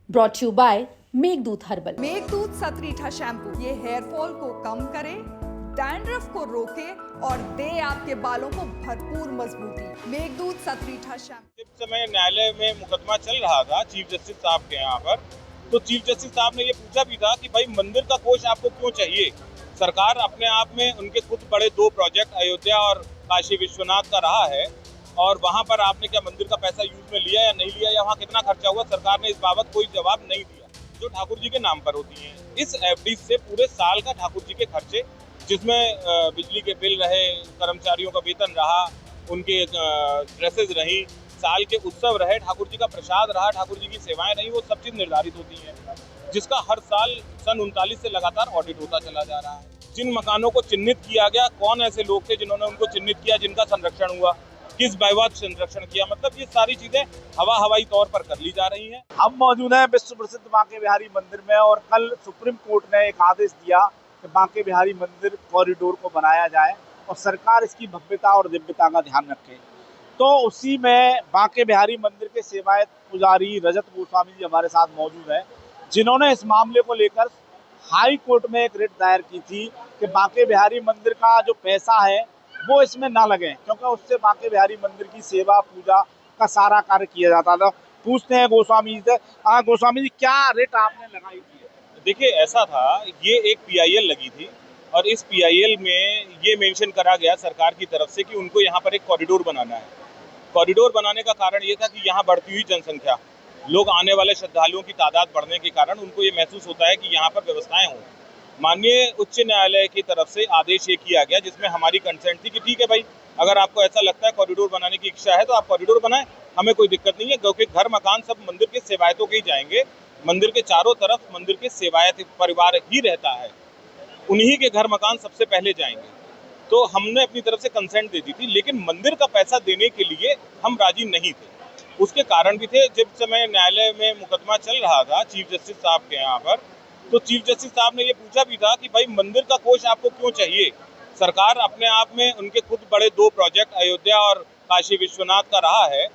Brought you by Meghdoot herbal. Meghdoot Satritha shampoo ये hair fall को कम करे, डैंड्रफ को रोके और दे आपके बालों को भरपूर मजबूती। मेघदूत सतरीठा शैम्पू। इस समय न्यायालय में मुकदमा चल रहा था चीफ जस्टिस साहब के यहाँ पर, तो चीफ जस्टिस साहब ने ये पूछा भी था कि भाई मंदिर का कोष आपको क्यों चाहिए। सरकार अपने आप में उनके खुद बड़े दो प्रोजेक्ट अयोध्या और काशी विश्वनाथ का रहा है, और वहाँ पर आपने क्या मंदिर का पैसा यूज में लिया या नहीं लिया, या वहाँ कितना खर्चा हुआ, सरकार ने इस बाबत कोई जवाब नहीं दिया, जो ठाकुर जी के नाम पर होती हैं। इस एफडी से पूरे साल का ठाकुर जी के खर्चे, जिसमें बिजली के बिल रहे, कर्मचारियों का वेतन रहा, उनके ड्रेसेस रही, साल के उत्सव रहे, ठाकुर जी का प्रसाद रहा, ठाकुर जी की सेवाएं रही, वो सब चीज़ निर्धारित होती हैं, जिसका हर साल सन 39 से लगातार ऑडिट होता चला जा रहा है। जिन मकानों को चिन्हित किया गया, कौन ऐसे लोग थे जिन्होंने उनको चिन्हित किया, जिनका संरक्षण हुआ, किस बायवाद संरक्षण किया, मतलब ये सारी चीजें हवाई तौर पर कर ली जा रही हैं। हम मौजूद हैं विश्व प्रसिद्ध बांके बिहारी मंदिर में, और कल सुप्रीम कोर्ट ने एक आदेश दिया कि बांके बिहारी मंदिर कॉरिडोर को बनाया जाए और सरकार इसकी भव्यता और दिव्यता का ध्यान रखे। तो उसी में बांके बिहारी मंदिर के सेवायत पुजारी रजत गोस्वामी जी हमारे साथ मौजूद हैं, जिन्होंने इस मामले को लेकर हाई कोर्ट में एक रिट दायर की थी कि बांके बिहारी मंदिर का जो पैसा है वो इसमें ना लगे, क्योंकि उससे बांके बिहारी मंदिर की सेवा पूजा का सारा कार्य किया जाता था। पूछते हैं गोस्वामी जी से। गोस्वामी जी, क्या रेट आपने लगाई थी? देखिए, ऐसा था, ये एक पीआईएल लगी थी और इस पीआईएल में ये मेंशन करा गया सरकार की तरफ से कि उनको यहाँ पर एक कॉरिडोर बनाना है। कॉरिडोर बनाने का कारण ये था कि यहाँ बढ़ती हुई जनसंख्या, लोग आने वाले श्रद्धालुओं की तादाद बढ़ने के कारण उनको ये महसूस होता है कि यहाँ पर व्यवस्थाएं हों। माननीय उच्च न्यायालय की तरफ से आदेश ये किया गया, जिसमें हमारी कंसेंट थी कि ठीक है भाई, अगर आपको ऐसा लगता है कॉरिडोर बनाने की इच्छा है तो आप कॉरिडोर बनाएं, हमें कोई दिक्कत नहीं है, क्योंकि घर मकान सब मंदिर के सेवायतों के ही जाएंगे। मंदिर के चारों तरफ मंदिर के सेवायत परिवार ही रहता है, उन्हीं के घर मकान सबसे पहले जाएंगे। तो हमने अपनी तरफ से कंसेंट दे दी थी, लेकिन मंदिर का पैसा देने के लिए हम राजी नहीं थे। उसके कारण भी थे। जब समय न्यायालय में मुकदमा चल रहा था चीफ जस्टिस साहब के यहाँ पर, तो चीफ जस्टिस साहब ने ये पूछा भी था कि भाई मंदिर का कोष आपको क्यों चाहिए। सरकार अपने आप में उनके खुद बड़े दो प्रोजेक्ट अयोध्या और काशी विश्वनाथ का रहा है,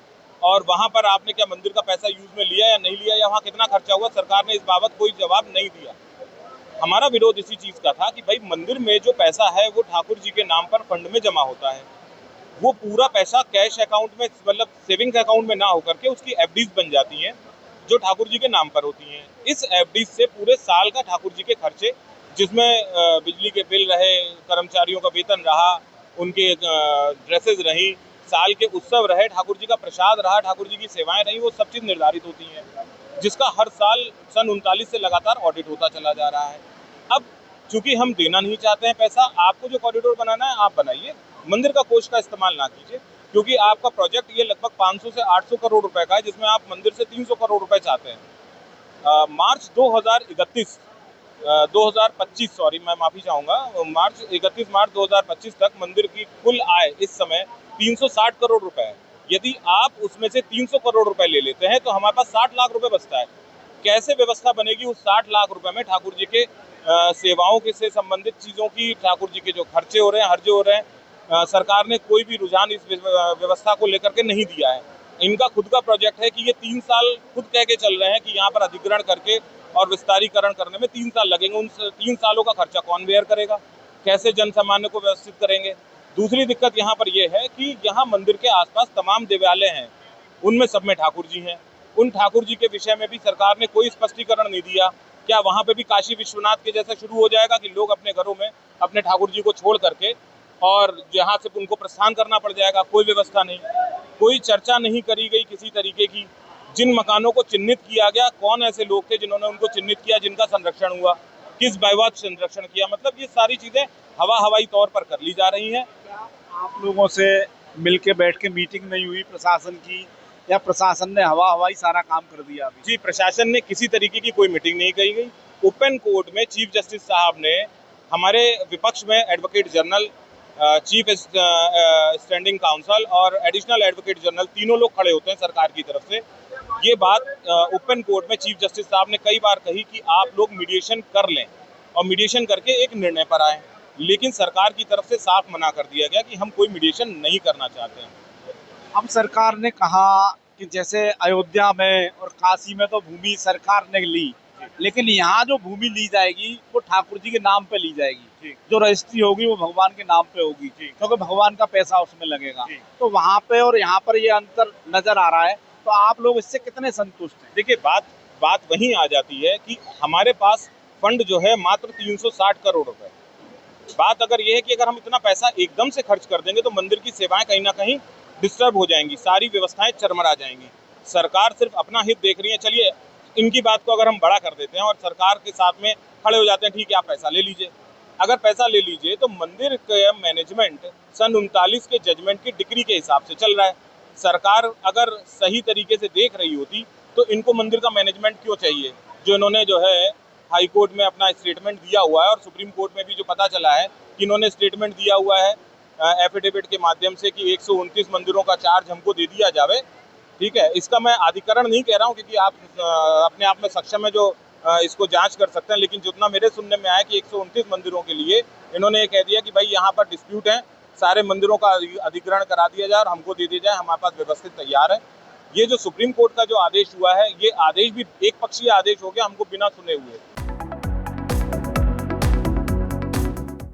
और वहाँ पर आपने क्या मंदिर का पैसा यूज में लिया या नहीं लिया, या वहाँ कितना खर्चा हुआ, सरकार ने इस बाबत कोई जवाब नहीं दिया। हमारा विरोध इसी चीज़ का था कि भाई मंदिर में जो पैसा है वो ठाकुर जी के नाम पर फंड में जमा होता है, वो पूरा पैसा कैश अकाउंट में, मतलब सेविंग्स अकाउंट में ना होकर के उसकी एफडीज बन जाती हैं, जो ठाकुर जी के नाम पर होती हैं। इस एफडी से पूरे साल का ठाकुर जी के खर्चे, जिसमें बिजली के बिल रहे, कर्मचारियों का वेतन रहा, उनके ड्रेसेस रही, साल के उत्सव रहे, ठाकुर जी का प्रसाद रहा, ठाकुर जी की सेवाएं रही, वो सब चीज़ निर्धारित होती हैं, जिसका हर साल सन 39 से लगातार ऑडिट होता चला जा रहा है। अब चूंकि हम देना नहीं चाहते हैं पैसा, आपको जो कॉरिडोर बनाना है आप बनाइए, मंदिर का कोष का इस्तेमाल ना कीजिए, क्योंकि आपका प्रोजेक्ट ये लगभग 500 से 800 करोड़ रुपए का है, जिसमें आप मंदिर से 300 करोड़ रुपए चाहते हैं। मार्च 2025 सॉरी, मैं माफ़ी चाहूँगा, 31 मार्च 2025 तक मंदिर की कुल आय इस समय 360 करोड़ रुपए है। यदि आप उसमें से 300 करोड़ रुपए ले लेते हैं तो हमारे पास 60 लाख रुपए बचता है। कैसे व्यवस्था बनेगी उस 60 लाख रुपए में ठाकुर जी के सेवाओं के से संबंधित चीज़ों की, ठाकुर जी के जो खर्चे हो रहे हैं, हर्जे हो रहे हैं, सरकार ने कोई भी रुझान इस व्यवस्था को लेकर के नहीं दिया है। इनका खुद का प्रोजेक्ट है कि ये 3 साल खुद कह के चल रहे हैं कि यहाँ पर अधिग्रहण करके और विस्तारीकरण करने में 3 साल लगेंगे। उन 3 सालों का खर्चा कौन बेयर करेगा, कैसे जन सामान्य को व्यवस्थित करेंगे। दूसरी दिक्कत यहाँ पर यह है कि यहाँ मंदिर के आसपास तमाम देवालय हैं, उनमें सब में ठाकुर जी हैं। उन ठाकुर जी के विषय में भी सरकार ने कोई स्पष्टीकरण नहीं दिया। क्या वहाँ पे भी काशी विश्वनाथ के जैसा शुरू हो जाएगा कि लोग अपने घरों में अपने ठाकुर जी को छोड़ करके और यहाँ से उनको प्रस्थान करना पड़ जाएगा? कोई व्यवस्था नहीं, कोई चर्चा नहीं करी गई किसी तरीके की। जिन मकानों को चिन्हित किया गया, कौन ऐसे लोग थे जिन्होंने उनको चिन्हित किया, जिनका संरक्षण हुआ, किस बायवाद संरक्षण किया, मतलब ये सारी चीजें हवाई तौर पर कर ली जा रही हैं। क्या आप लोगों से मिलके बैठ के मीटिंग नहीं हुई प्रशासन की, या प्रशासन ने हवाई सारा काम कर दिया अभी? जी, प्रशासन ने किसी तरीके की कोई मीटिंग नहीं करी गई। ओपन कोर्ट में चीफ जस्टिस साहब ने हमारे विपक्ष में advocate general, chief standing council और एडिशनल एडवोकेट जनरल, तीनों लोग खड़े होते हैं सरकार की तरफ से। ये बात ओपन कोर्ट में चीफ जस्टिस साहब ने कई बार कही कि आप लोग मीडिएशन कर लें और मीडिएशन करके एक निर्णय पर आए, लेकिन सरकार की तरफ से साफ मना कर दिया गया कि हम कोई मीडिएशन नहीं करना चाहते हैं। अब सरकार ने कहा कि जैसे अयोध्या में और काशी में तो भूमि सरकार ने ली, लेकिन यहाँ जो भूमि ली जाएगी वो ठाकुर जी के नाम पे ली जाएगी। जो रजिस्ट्री होगी वो भगवान के नाम पे होगी, क्योंकि भगवान का पैसा उसमें लगेगा। तो वहाँ पे और यहाँ पर ये अंतर नजर आ रहा है। तो आप लोग इससे कितने संतुष्ट हैं? देखिए, बात वहीं आ जाती है कि हमारे पास फंड जो है मात्र 360 करोड़ रुपए। बात अगर ये है कि अगर हम इतना पैसा एकदम से खर्च कर देंगे तो मंदिर की सेवाएं कहीं ना कहीं डिस्टर्ब हो जाएंगी, सारी व्यवस्थाएं चरमरा जाएंगी। सरकार सिर्फ अपना हित देख रही है। चलिए, इनकी बात को अगर हम बड़ा कर देते हैं और सरकार के साथ में खड़े हो जाते हैं, ठीक है आप पैसा ले लीजिए। अगर पैसा ले लीजिए तो मंदिर का मैनेजमेंट सन 39 के जजमेंट की डिग्री के हिसाब से चल रहा है। सरकार अगर सही तरीके से देख रही होती तो इनको मंदिर का मैनेजमेंट क्यों चाहिए, जो इन्होंने जो है हाई कोर्ट में अपना स्टेटमेंट दिया हुआ है और सुप्रीम कोर्ट में भी जो पता चला है कि इन्होंने स्टेटमेंट दिया हुआ है एफिडेविट के माध्यम से कि 129 मंदिरों का चार्ज हमको दे दिया जावे। ठीक है, इसका मैं अधिकरण नहीं कह रहा हूँ क्योंकि आप अपने आप में सक्षम है जो इसको जांच कर सकते हैं, लेकिन जितना मेरे सुनने में आया कि 129 मंदिरों के लिए इन्होंने ये कह दिया कि भाई यहाँ पर डिस्प्यूट है, सारे मंदिरों का अधिग्रहण करा दिया जाए और हमको दे दिया जाए, हमारे पास व्यवस्थित तैयार है। ये जो सुप्रीम कोर्ट का जो आदेश हुआ है, ये आदेश भी एक पक्षीय आदेश हो गया, हमको बिना सुने हुए।